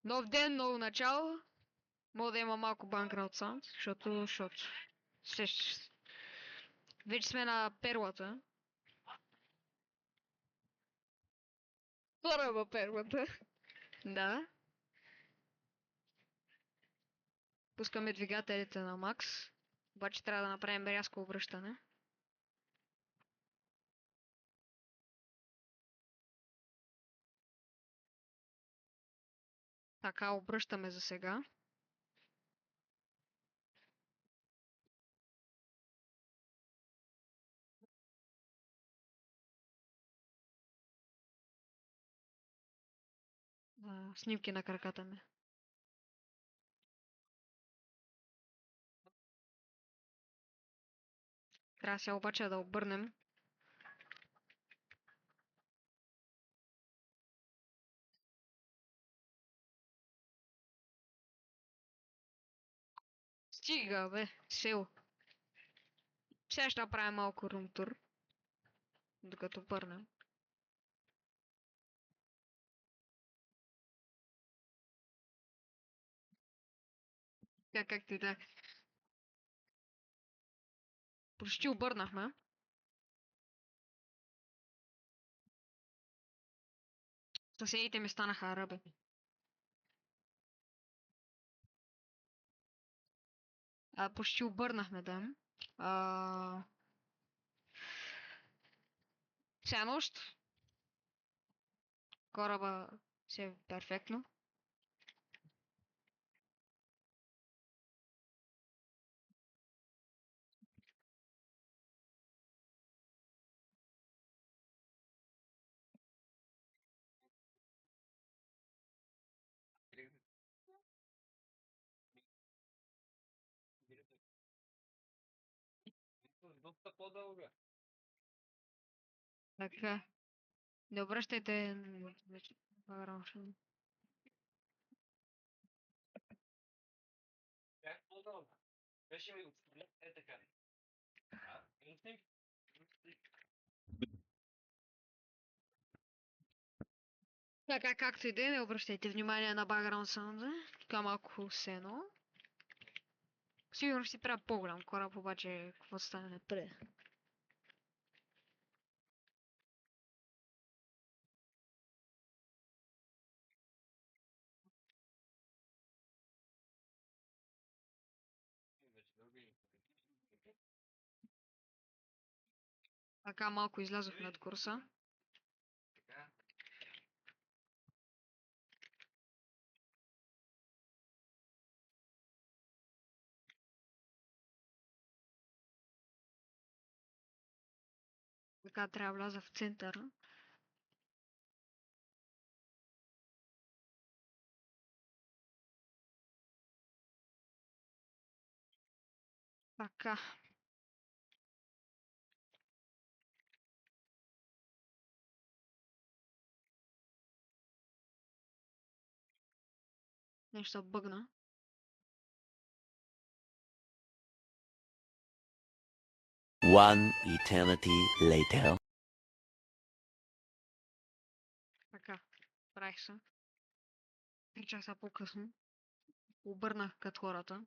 Нов ден, ново начало. Мога да има малко background sound, защото вече сме на перлата. Първа перлата. Да. Пускаме двигателите на макс. Обаче трябва да направим рязко обръщане. Така, обръщаме за сега. Снимки на краката ми. Трябва сега обаче да обърнем. Стига, бе, село. Сега ще направим малко румтур, докато обърнем. Както и да е. Почти обърнахме. Съседите ми станаха ръби. Почти обърнахме, да. Сега нощ. Кораба си е перфектно. Доста по-дълга. Така. Не обръщайте вече. Как по-дълга? Беше ми отстъпля. Е така. Така, както и да е, не обръщайте внимание на background sound. Така малко сено. Сигурно ще си трябва по-голям кораб, обаче какво стане напред. Така малко излязохме от курса. Така трябва да вляза в центъра. Така. Нещо бъгна. One eternity later. Така. Правих се. 3 часа по-късно. Обърнах като хората.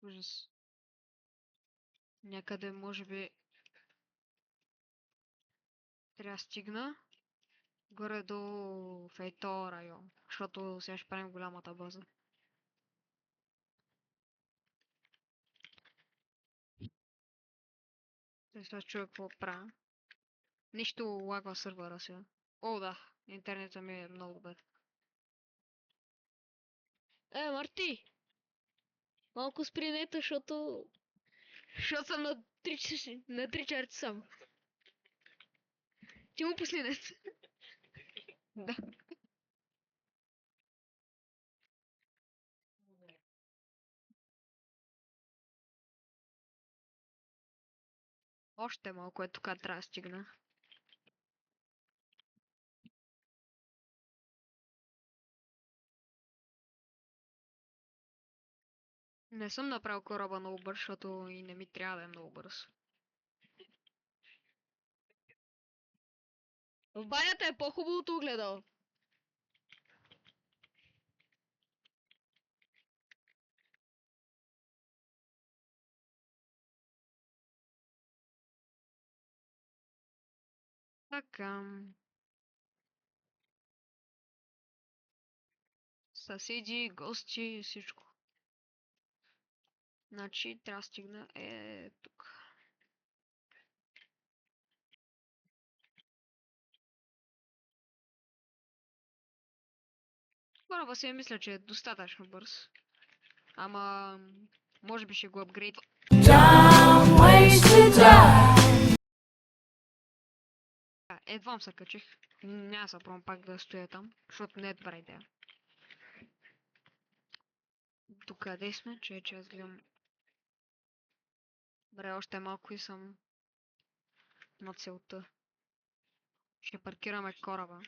Ужас. Някъде може би трябва да стигна горе до Фейтол район, защото сега ще правим голямата база. Сега чуя какво правя. Нищо лагва сървъра сега. О, да, интернетът ми е много добър. Марти! Малко спри нета, защото съм на 3 чарти само. Ти му пусни нет. Да. Още малко е тук, трябва да стигна. Не съм направил кораба много бърз, защото и не ми трябва да е много бърз. В банята е по-хубавото огледало. Така. Съседи, гости, всичко. Значи трябва да стигна тук. Първо си мисля, че е достатъчно бърз. Ама може би ще го апгрейдва. Едвам се качих. Няма се пробвам пак да стоя там, защото не е добра идея. Докъде сме? Че аз гледам. Добре, още малко и съм на целта. Ще паркираме кораба.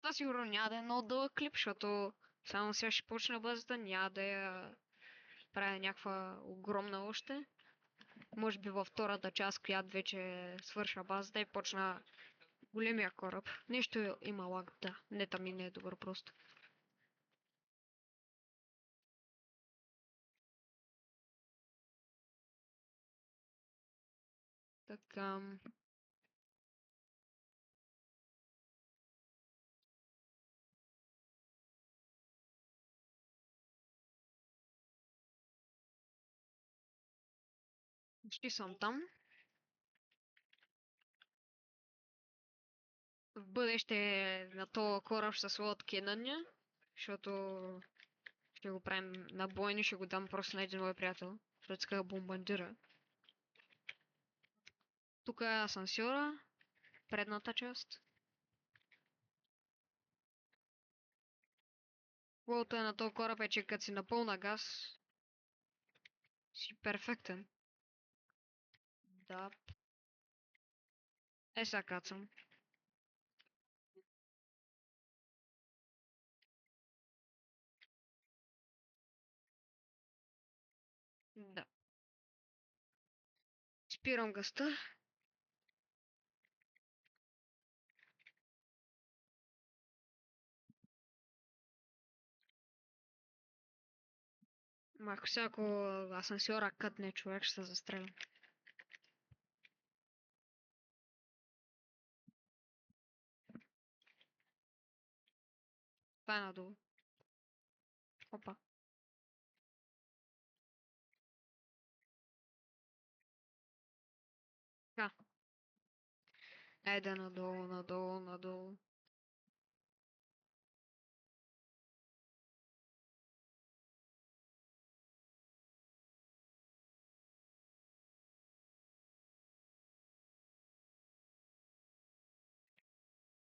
Това сигурно няма да е много дълъг клип, защото само сега ще почна базата, няма да я правя някаква огромна още. Може би във втората част, която вече свърша базата и почна големия кораб. Нещо има лаг, да. Нета ми не е добър просто. Така. Почти съм там. В бъдеще на този кораб ще се слагат кенъня, защото ще го правим на бойни, ще го дам просто на един мой приятел, защото иска да бомбардира. Тук е асансьора, предната част. Хубавото е на този кораб е, че като си на пълна газ, си перфектен. Да. Сега кацам. Да. Спирам гъста. Ако всяко асансьора кътне човек, ще се застреля. Това е надолу. Опа. Така. Айде надолу, надолу, надолу.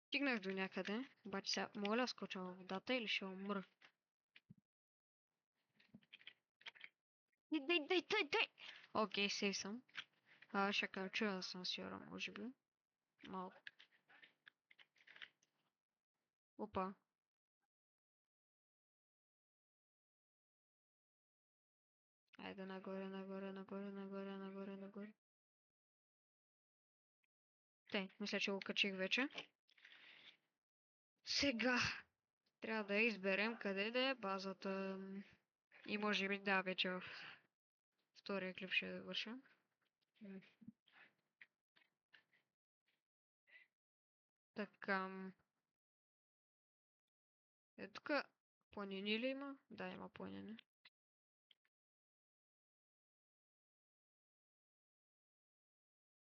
Стигнах до някъде, обаче сега мога ли да скоча във водата или ще умра? Дай! Окей, сейф съм. Ще кача асансьора, може би. Малко. Опа. Айде нагоре, нагоре, нагоре, нагоре, нагоре, нагоре. Мисля, че го качих вече. Сега трябва да изберем къде да е базата. И може би да, вече в втория клип ще върша. Така. Тук планини ли има? Да, има планини.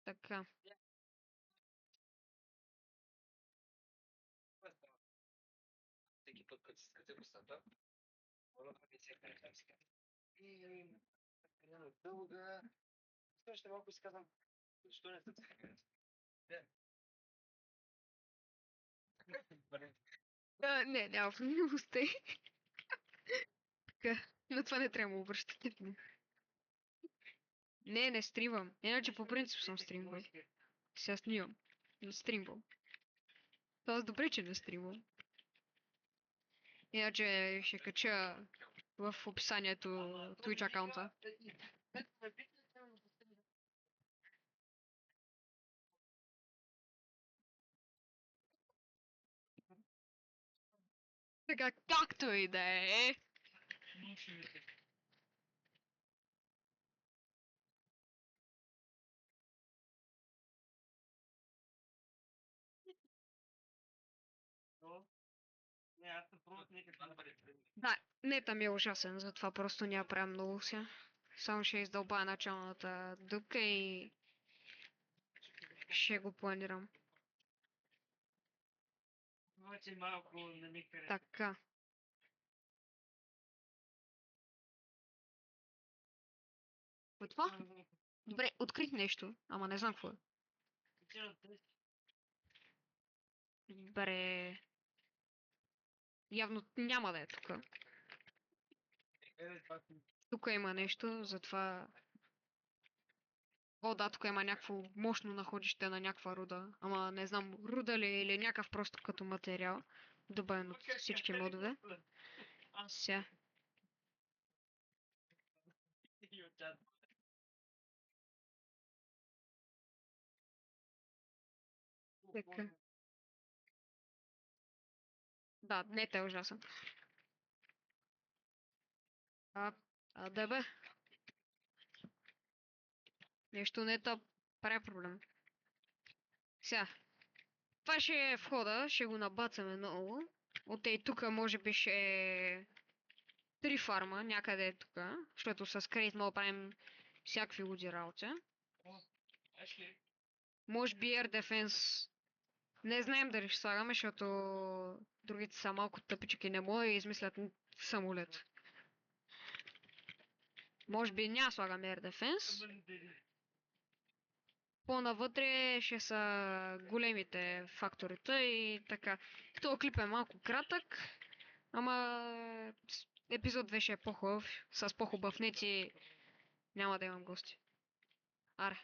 Така. Всеки път, като си скате косата, ми се приятелска. И дълга. Още малко си казвам, защо не сте Не, няма сте. Така. На това не трябва да му обръщате внимание. Не стримвам. Иначе по принцип съм стримвал. Сега снимам. Не стримвам. Това добре, че не стримвам. Иначе ще кача в описанието Twitch акаунта. Така, както и да е. Не, аз съм пробвам някаква да бъде. Да, нета ми е ужасен, затова просто няма правя много сега. Само ще издълбая началната дупка и ще го планирам. Обаче малко не ми харесва. Така. Какво е това? Добре, открих нещо, ама не знам какво е. Добре. Явно няма да е тук. Тук има нещо, затова... О, да, тук има някакво мощно находище на някаква руда. Ама не знам, руда ли е или някакъв просто като материал. Добавен от всички модове. Сега. Така. Да, не е ужасен. Да бе. Нещо не та прави проблем. Сега. Това ще е входа, ще го набацаме много. От ей тук може би ще е 3 фарма, някъде е тук, защото с кредит мога да правим всякакви луди работи. Може би Air Defense не знаем дали ще слагаме, защото другите са малко тъпички, не могат да измислят самолет. Може би няма слагаме Air Defense. По-навътре ще са големите факторите и така. Този клип е малко кратък, ама епизод 2 ще е по-хубав, с по-хубав нет и няма да имам гости. Аре.